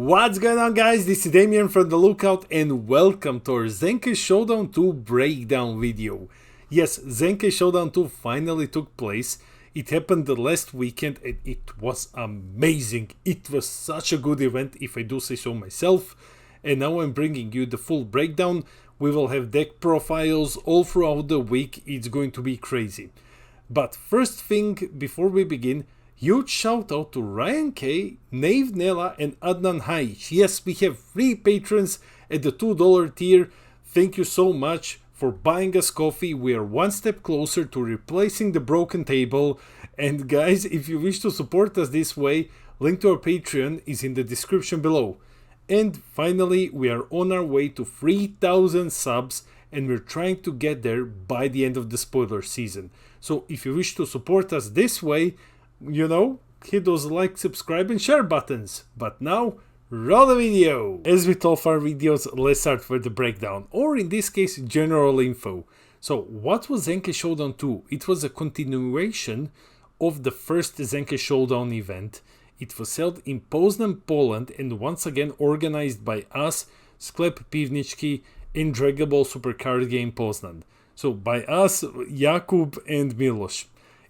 What's going on, guys? This is Damien from The Lookout and welcome to our Zenkai Showdown 2 breakdown video. Yes, Zenkai Showdown 2 finally took place. It happened the last weekend and it was amazing. It was such a good event, if I do say so myself. And now I'm bringing you the full breakdown. We will have deck profiles all throughout the week. It's going to be crazy. But first thing, before we begin, huge shout out to Ryan K, Nave Nella and Adnan Haish. Yes, we have 3 patrons at the $2 tier. Thank you so much for buying us coffee. We are one step closer to replacing the broken table. And guys, if you wish to support us this way, link to our Patreon is in the description below. And finally, we are on our way to 3,000 subs and we're trying to get there by the end of the spoiler season. So if you wish to support us this way, you know, hit those like, subscribe and share buttons. But now, roll the video! As with all of our videos, let's start with the breakdown, or in this case, general info. So, what was Zenkai Showdown 2? It was a continuation of the first Zenkai Showdown event. It was held in Poznan, Poland, and once again organized by us, Sklep Pivnički, and Dragable Supercard Game Poznan. So, by us, Jakub and Miloš.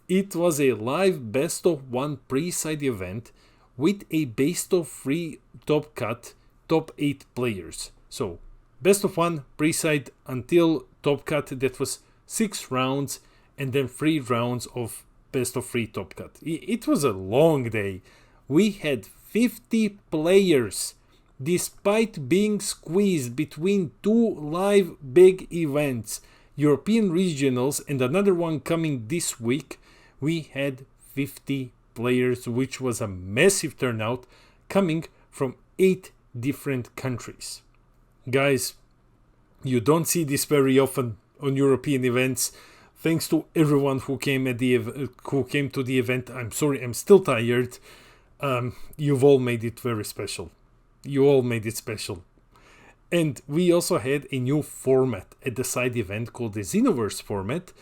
It was a live best of 1 pre-side event with a best of 3 top cut, top 8 players. So best of 1 pre-side until top cut, that was 6 rounds, and then 3 rounds of best of 3 top cut. It was a long day. We had 50 players despite being squeezed between 2 live big events, European regionals and another one coming this week. We had 50 players, which was a massive turnout coming from 8 different countries. Guys, you don't see this very often on European events. Thanks to everyone who came to the event. I'm sorry, I'm still tired. You've all made it very special. You all made it special. And we also had a new format at the side event called the Xenoverse format,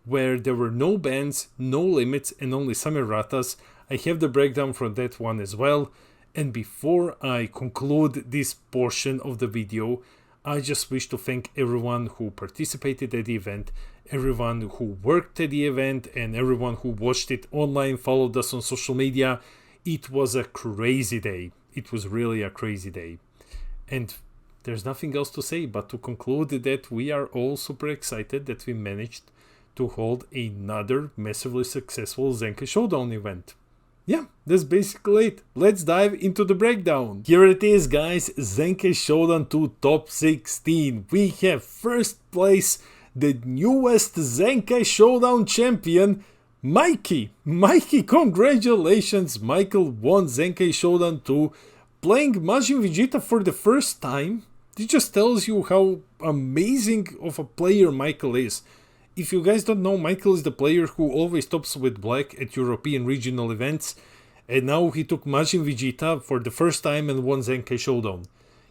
where there were no bans, no limits, and only some erratas. I have the breakdown from that one as well. And before I conclude this portion of the video, I just wish to thank everyone who participated at the event, everyone who worked at the event, and everyone who watched it online, followed us on social media. It was a crazy day. It was really a crazy day. And there's nothing else to say but to conclude that we are all super excited that we managed to hold another massively successful Zenkai Showdown event. Yeah, that's basically it. Let's dive into the breakdown. Here it is, guys. Zenkai Showdown 2 Top 16. We have first place, the newest Zenkai Showdown champion, Mikey. Mikey, congratulations. Michael won Zenkai Showdown 2, playing Majin Vegeta for the first time. It just tells you how amazing of a player Michael is. If you guys don't know, Michael is the player who always tops with black at European regional events, and now he took Majin Vegeta for the first time and won Zenkai Showdown.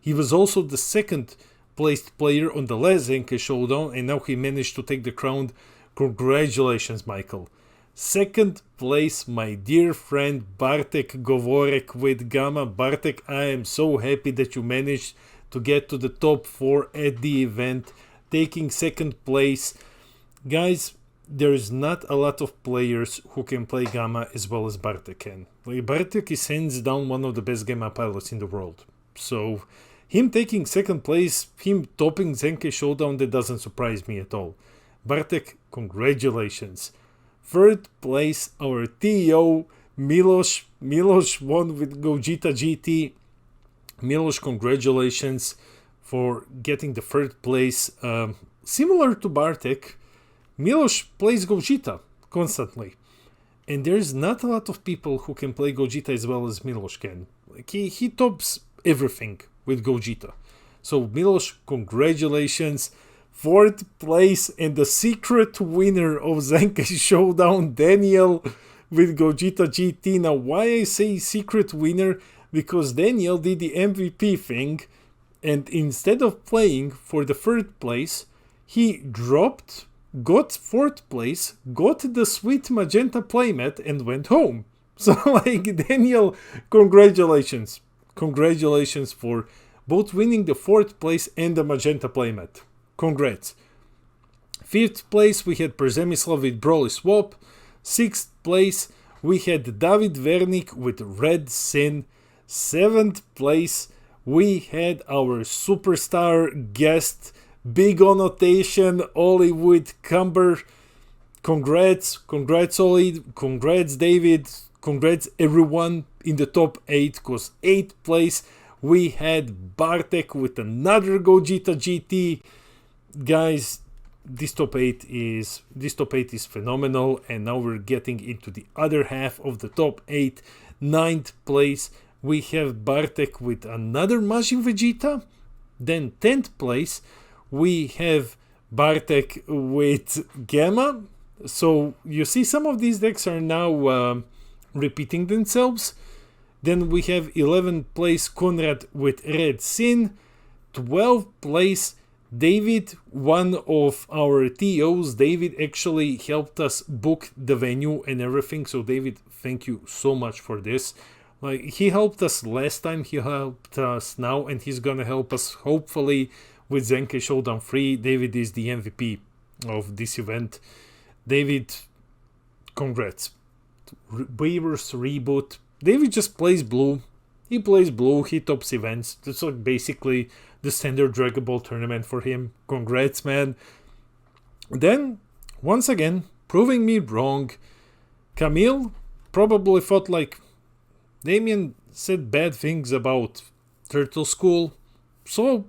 He was also the second placed player on the last Zenkai Showdown, and now he managed to take the crown. Congratulations, Michael. Second place, my dear friend Bartek Govorek with Gamma. Bartek, I am so happy that you managed to get to the top 4 at the event, taking second place. Guys, there is not a lot of players who can play Gamma as well as Bartek can. Like, Bartek is hands down one of the best Gamma pilots in the world. So, him taking second place, him topping Zenkai Showdown, that doesn't surprise me at all. Bartek, congratulations. Third place, our TO, Miloš. Miloš won with Gogeta GT. Miloš, congratulations for getting the third place. Similar to Bartek, Miloš plays Gogeta constantly, and there's not a lot of people who can play Gogeta as well as Miloš can. Like he tops everything with Gogeta. So Miloš, congratulations. Fourth place and the secret winner of Zenkai Showdown, Daniel with Gogeta GT. Now, why I say secret winner? Because Daniel did the MVP thing, and instead of playing for the third place, he dropped, got 4th place, got the sweet magenta playmat, and went home. So, like, Daniel, congratulations. Congratulations for both winning the 4th place and the Magenta playmat. Congrats. 5th place we had Przemysław with Broly Swap. 6th place we had David Vernik with Red Sin. 7th place we had our superstar guest, big annotation, Ollie with Cumber. Congrats Ollie, congrats David, congrats everyone in the top 8, because 8th place we had Bartek with another Gogeta GT. Guys, this top 8 is phenomenal, and now we're getting into the other half of the top 8. 9th place we have Bartek with another Majin Vegeta. Then 10th place we have Bartek with Gamma. So you see some of these decks are now repeating themselves. Then we have 11th place Konrad with Red Sin. 12th place David, one of our TOs. David actually helped us book the venue and everything. So David, thank you so much for this. Like, he helped us last time, he helped us now, and he's gonna help us hopefully with Zenkai Showdown 3. David is the MVP of this event. David, congrats. Weavers reboot. David just plays blue. He plays blue, he tops events. That's like basically the standard Dragon Ball tournament for him. Congrats, man. Then, once again, proving me wrong, Camille probably thought like, Damien said bad things about Turtle School, so,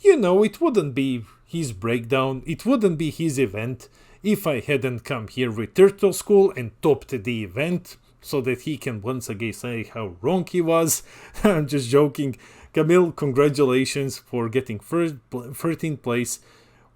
you know, it wouldn't be his breakdown, it wouldn't be his event if I hadn't come here with Turtle School and topped the event, so that he can once again say how wrong he was. I'm just joking. Camille, congratulations for getting 13th place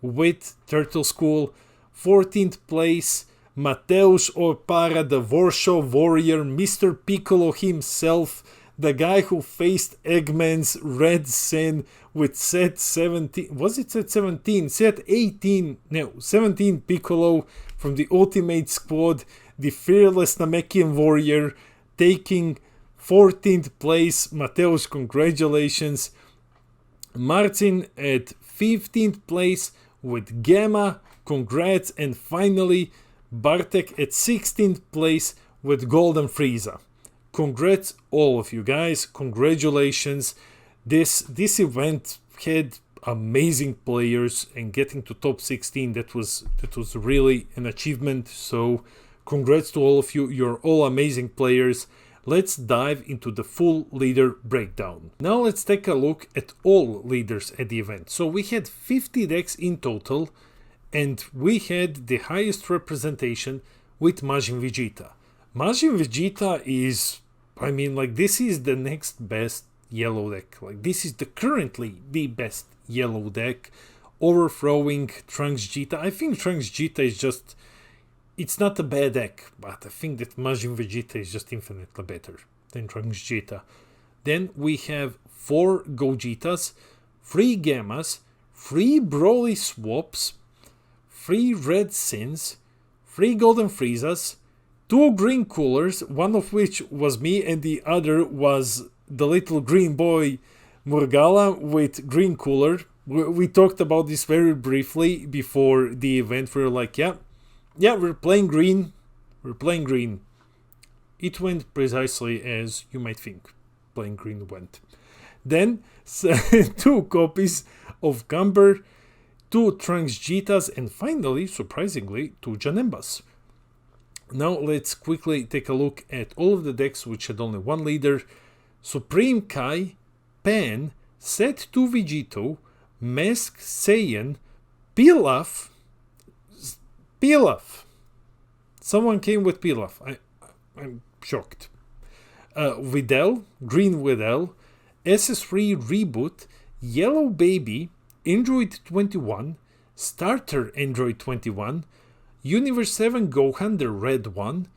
with Turtle School. 14th place, Mateusz Opara, the Warsaw Warrior, Mr. Piccolo himself, the guy who faced Eggman's Red Sin with set 17, was it set 17? Set 18, no, 17 Piccolo from the Ultimate Squad, the fearless Namekian Warrior, taking 14th place. Mateusz, congratulations. Marcin at 15th place with Gamma, congrats. And finally, Bartek at 16th place with Golden Frieza. Congrats all of you guys, congratulations. This event had amazing players, and getting to top 16, that was really an achievement. So congrats to all of you, you're all amazing players. Let's dive into the full leader breakdown. Now let's take a look at all leaders at the event. So we had 50 decks in total, and we had the highest representation with Majin Vegeta. Majin Vegeta is, I mean, like, this is the next best yellow deck. Like, this is currently the best yellow deck, overthrowing Trunks Vegeta. I think Trunks Vegeta is just, it's not a bad deck, but I think that Majin Vegeta is just infinitely better than Trunks Vegeta. Then we have 4 Gogetas, 3 Gammas, 3 Broly Swaps, 3 Red Sins, 3 Golden Friezas, 2 Green Coolers, one of which was me and the other was the little green boy Murgala with Green Cooler. We talked about this very briefly before the event. We were like, yeah, we're playing green. It went precisely as you might think playing green went. Then 2 copies of Gumber, 2 Trunks Jetas, and finally, surprisingly, 2 Janembas. Now let's quickly take a look at all of the decks which had only one leader. Supreme Kai, Pan, Set 2 Vegito, Mask Saiyan, Pilaf. Someone came with Pilaf. I'm shocked. Videl, Green Videl, SS3 Reboot, Yellow Baby, Android 21, Starter Android 21, Universe 7 Gohan, the red one,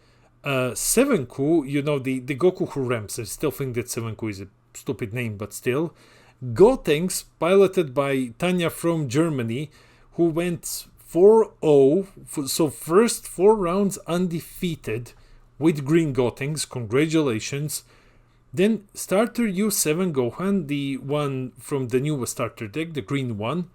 7Ku, you know, the Goku who ramps. I still think that 7Ku is a stupid name, but still. Gotenks, piloted by Tanya from Germany, who went 4-0, so first 4 rounds undefeated with Green Gotenks, congratulations. Then starter U7 Gohan, the one from the newest starter deck, the green one,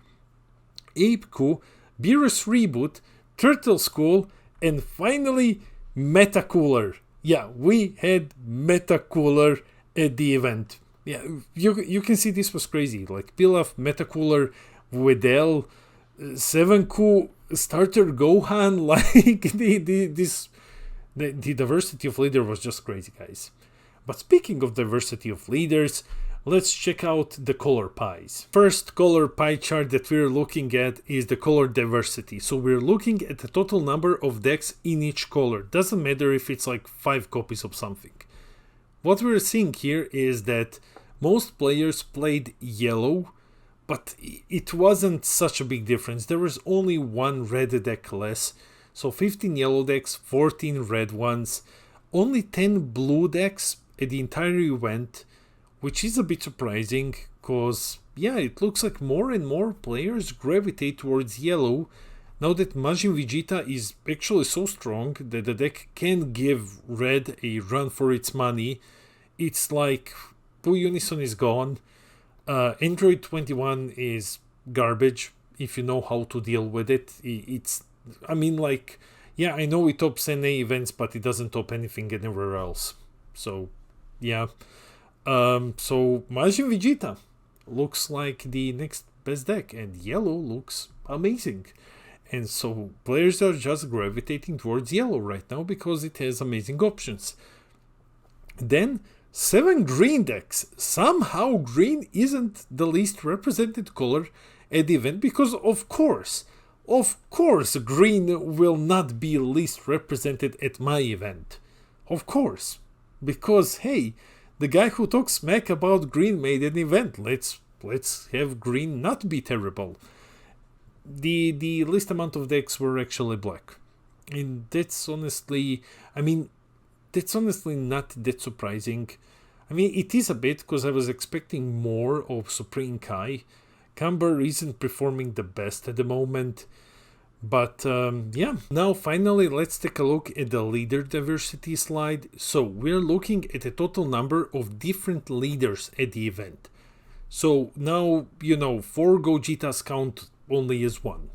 Ape-Ku, Beerus Reboot, Turtle School, and finally Meta Cooler. Yeah, we had Meta Cooler at the event. Yeah, you can see this was crazy. Like Pilaf, Meta Cooler, Wedel, 7Ku, starter Gohan, like the diversity of leader was just crazy, guys. But speaking of diversity of leaders, let's check out the color pies. First color pie chart that we're looking at is the color diversity. So we're looking at the total number of decks in each color. Doesn't matter if it's like 5 copies of something. What we're seeing here is that most players played yellow, but it wasn't such a big difference. There was only one red deck less. So 15 yellow decks, 14 red ones, only 10 blue decks at the entire event, which is a bit surprising because, yeah, it looks like more and more players gravitate towards yellow now that Majin Vegeta is actually so strong that the deck can give red a run for its money. It's like Blue Unison is gone, Android 21 is garbage if you know how to deal with it. I mean, like, yeah, I know it tops NA events, but it doesn't top anything anywhere else. So, yeah. So Majin Vegeta looks like the next best deck, and yellow looks amazing. And so players are just gravitating towards yellow right now because it has amazing options. Then 7 green decks. Somehow green isn't the least represented color at the event because of course green will not be least represented at my event. Of course. Because hey, the guy who talks smack about green made an event. Let's have green not be terrible. The least amount of decks were actually black. And that's honestly not that surprising. I mean, it is a bit because I was expecting more of Supreme Kai. Camber isn't performing the best at the moment. But yeah, now finally let's take a look at the leader diversity slide. So we're looking at a total number of different leaders at the event. So now, 4 Gojitas count only as 1.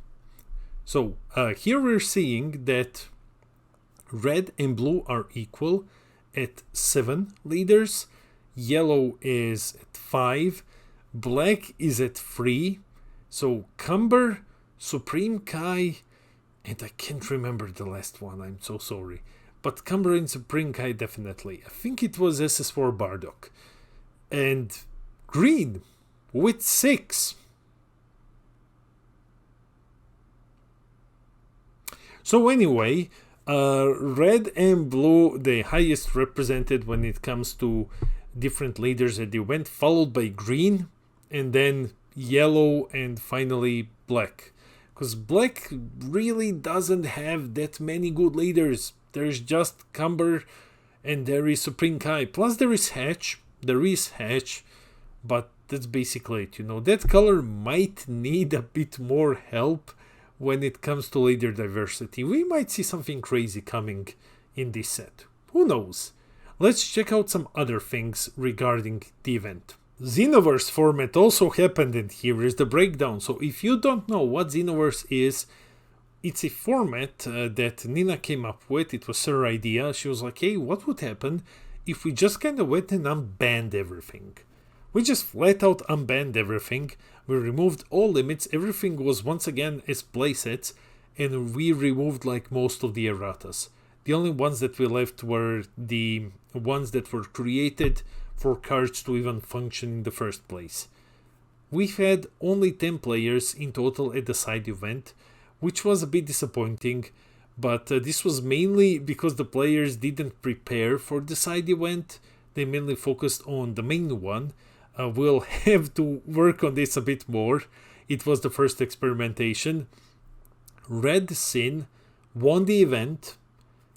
So here we're seeing that red and blue are equal at 7 leaders, yellow is at 5, black is at 3, so Cumber, Supreme Kai, and I can't remember the last one, I'm so sorry. But Cumber and Supreme Kai definitely. I think it was SS4 Bardock. And green with 6. So anyway, red and blue, the highest represented when it comes to different leaders at the event, followed by green, and then yellow, and finally black. Because black really doesn't have that many good leaders. There's just Cumber and there is Supreme Kai. Plus there is Hatch. But that's basically it. That color might need a bit more help when it comes to leader diversity. We might see something crazy coming in this set. Who knows? Let's check out some other things regarding the event. Xenoverse format also happened, and here is the breakdown. So if you don't know what Xenoverse is, it's a format that Nina came up with. It was her idea. She was like, hey, what would happen if we just kind of went and unbanned everything? We just flat out unbanned everything. We removed all limits. Everything was once again as playsets, and we removed like most of the erratas. The only ones that we left were the ones that were created for cards to even function in the first place. We've had only 10 players in total at the side event, which was a bit disappointing, but this was mainly because the players didn't prepare for the side event. They mainly focused on the main one. We'll have to work on this a bit more. It was the first experimentation. Red Sin won the event.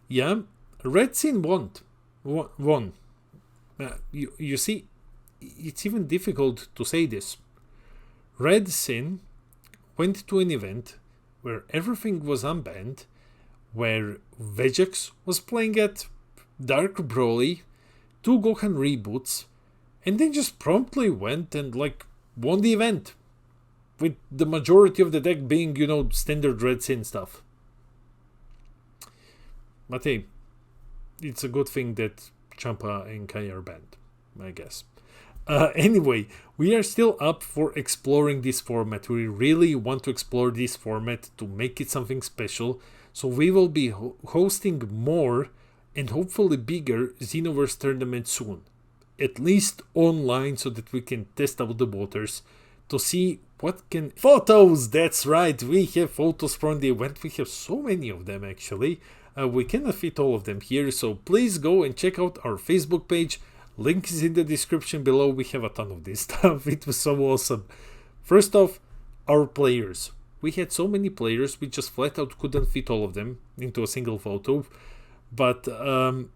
Yeah, Red Sin won. You see, it's even difficult to say this. Red Sin went to an event where everything was unbanned, where Vegex was playing at Dark Broly, 2 Gohan reboots, and then just promptly went and like won the event, with the majority of the deck being, you know, standard Red Sin stuff. But hey, it's a good thing that Champa and Kai are banned, I guess. Anyway, we are still up for exploring this format. We really want to explore this format to make it something special. So we will be hosting more and hopefully bigger Xenoverse tournaments soon. At least online, so that we can test out the waters to see what can... Photos! That's right, we have photos from the event. We have so many of them actually. We cannot fit all of them here, so please go and check out our Facebook page. Link is in the description below. We have a ton of this stuff. It was so awesome. First off, our players. We had so many players, we just flat out couldn't fit all of them into a single photo. But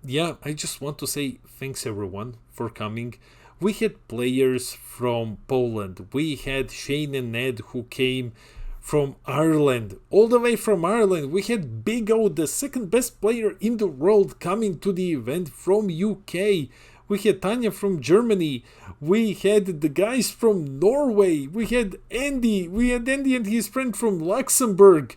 yeah, I just want to say thanks everyone for coming. We had players from Poland. We had Shane and Ned who came from Ireland, all the way from Ireland. We had Big O, the second best player in the world, coming to the event from UK. We had Tanya from Germany. We had the guys from Norway. We had Andy. We had Andy and his friend from Luxembourg.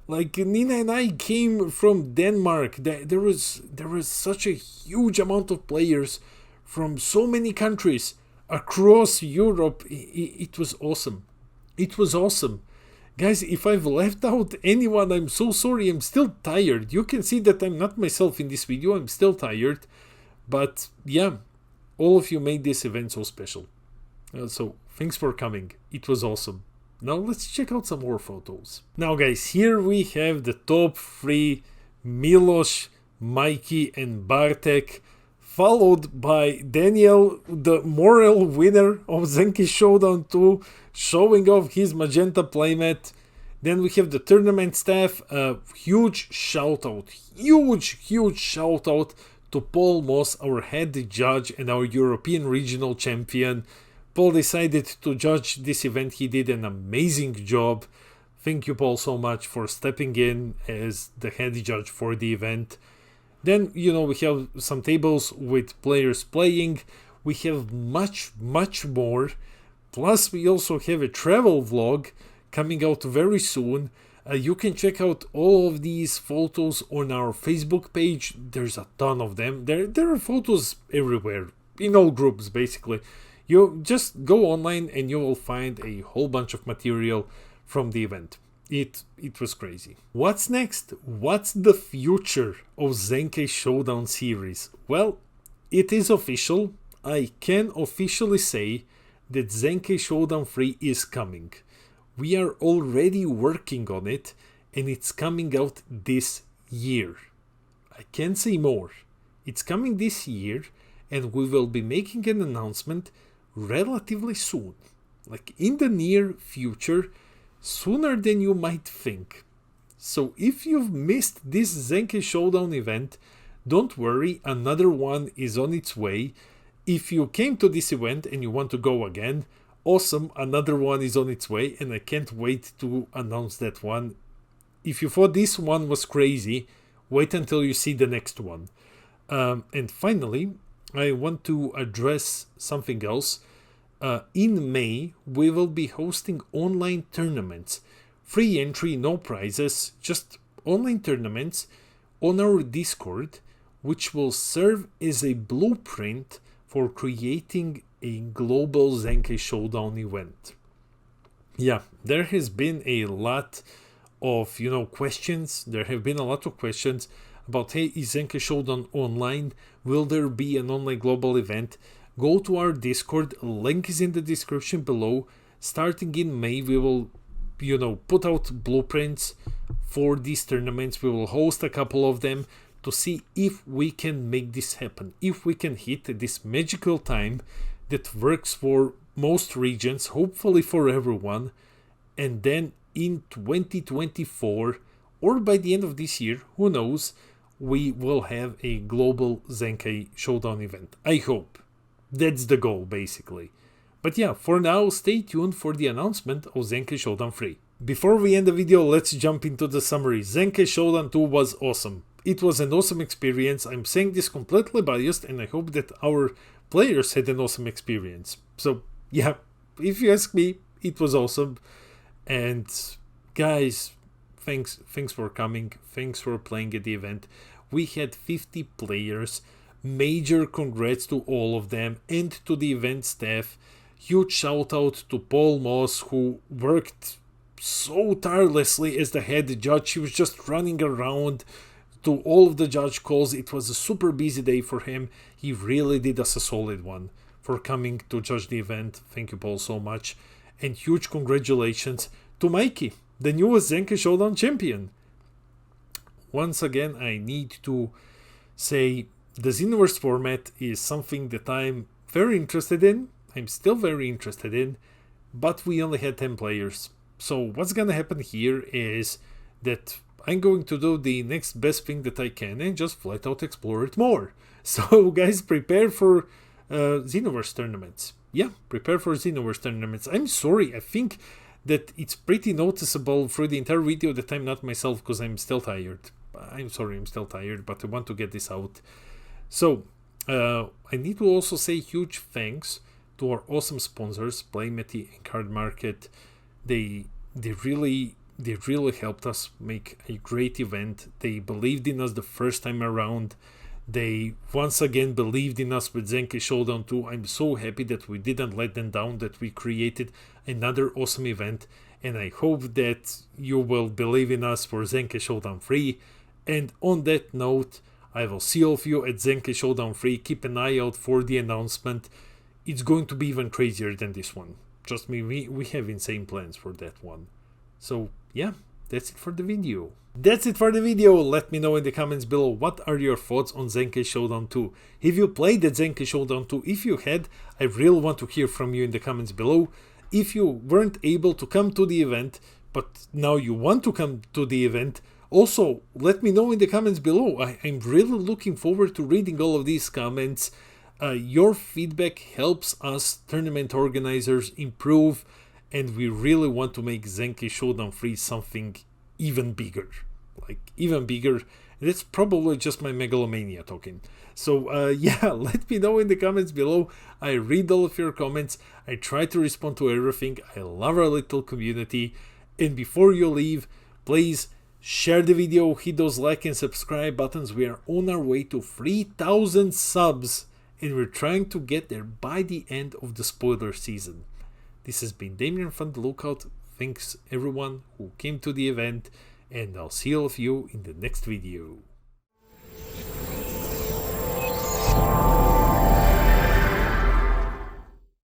Like Nina and I came from Denmark. There was such a huge amount of players from so many countries across Europe. It was awesome. It was awesome. Guys, if I've left out anyone, I'm so sorry. I'm still tired. You can see that I'm not myself in this video. I'm still tired. But yeah, all of you made this event so special. So thanks for coming. It was awesome. Now let's check out some more photos. Now guys, here we have the top 3, Milos, Mikey and Bartek, followed by Daniel, the moral winner of Zenkai Showdown 2, showing off his magenta playmat. Then we have the tournament staff. Huge shout out to Paul Moss, our head judge and our European regional champion. Paul decided to judge this event. He did an amazing job. Thank you, Paul, so much for stepping in as the head judge for the event. Then, you know, we have some tables with players playing. We have much more. Plus, we also have a travel vlog coming out very soon. You can check out all of these photos on our Facebook page. There's a ton of them. There are photos everywhere, in all groups basically. You just go online and you will find a whole bunch of material from the event. It was crazy. What's next? What's the future of Zenkai Showdown series? Well, it is official. I can officially say that Zenkai Showdown 3 is coming. We are already working on it and it's coming out this year. I can't say more. It's coming this year and we will be making an announcement relatively soon. Like in the near future, sooner than you might think. So if you've missed this Zenkai Showdown event, don't worry, another one is on its way. If you came to this event and you want to go again, awesome, another one is on its way and I can't wait to announce that one. If you thought this one was crazy, wait until you see the next one. And finally, I want to address something else. In May, we will be hosting online tournaments. Free entry, no prizes, just online tournaments on our Discord, which will serve as a blueprint for creating a global Zenkai Showdown event. Yeah, there has been a lot of, questions. There have been a lot of questions about, hey, is Zenkai Showdown online? Will there be an online global event? Go to our Discord, link is in the description below. Starting in May, we will, put out blueprints for these tournaments. We will host a couple of them to see if we can make this happen. If we can hit this magical time that works for most regions, hopefully for everyone. And then in 2024, or by the end of this year, who knows, we will have a global Zenkai Showdown event. I hope. That's the goal, basically. But yeah, for now, stay tuned for the announcement of Zenkai Showdown 3. Before we end the video, let's jump into the summary. Zenkai Showdown 2 was awesome. it was an awesome experience. I'm saying this completely biased, and I hope that our players had an awesome experience. So yeah, if you ask me, it was awesome. And guys, thanks for coming, thanks for playing at the event. We had 50 players. Major congrats to all of them and to the event staff. Huge shout out to Paul Moss, who worked so tirelessly as the head judge. He was just running around to all of the judge calls. It was a super busy day for him. He really did us a solid one for coming to judge the event. Thank you, Paul, so much. And huge congratulations to Mikey, the newest Zenkai Showdown champion. Once again, I need to say the Xenoverse format is something that I'm very interested in. I'm still very interested in, but we only had 10 players. So what's gonna happen here is that I'm going to do the next best thing that I can and just flat out explore it more. So guys, prepare for Xenoverse tournaments. Yeah, prepare for Xenoverse tournaments. I'm sorry, I think that it's pretty noticeable through the entire video that I'm not myself because I'm still tired. I'm sorry, I'm still tired, but I want to get this out. So, I need to also say huge thanks to our awesome sponsors, Playmatty and Card Market. They really helped us make a great event. They believed in us the first time around. They once again believed in us with Zenkai Showdown 2. I'm so happy that we didn't let them down, that we created another awesome event, and I hope that you will believe in us for Zenkai Showdown 3. And on that note, I will see all of you at Zenkai Showdown 3. Keep an eye out for the announcement. It's going to be even crazier than this one. Trust me, we have insane plans for that one. So yeah, that's it for the video. Let me know in the comments below, what are your thoughts on Zenkai Showdown 2? Have you played at Zenkai Showdown 2? If you had, I really want to hear from you in the comments below. If you weren't able to come to the event, but now you want to come to the event, also let me know in the comments below. I'm really looking forward to reading all of these comments. Your feedback helps us tournament organizers improve, and we really want to make Zenkai Showdown 3 something even bigger. Like, even bigger. That's probably just my megalomania talking. So yeah, let me know in the comments below. I read all of your comments. I try to respond to everything. I love our little community. And before you leave, please share the video, hit those like and subscribe buttons. We are on our way to 3,000 subs, and we're trying to get there by the end of the spoiler season. This has been Damien from The Lookout. Thanks everyone who came to the event, and I'll see all of you in the next video.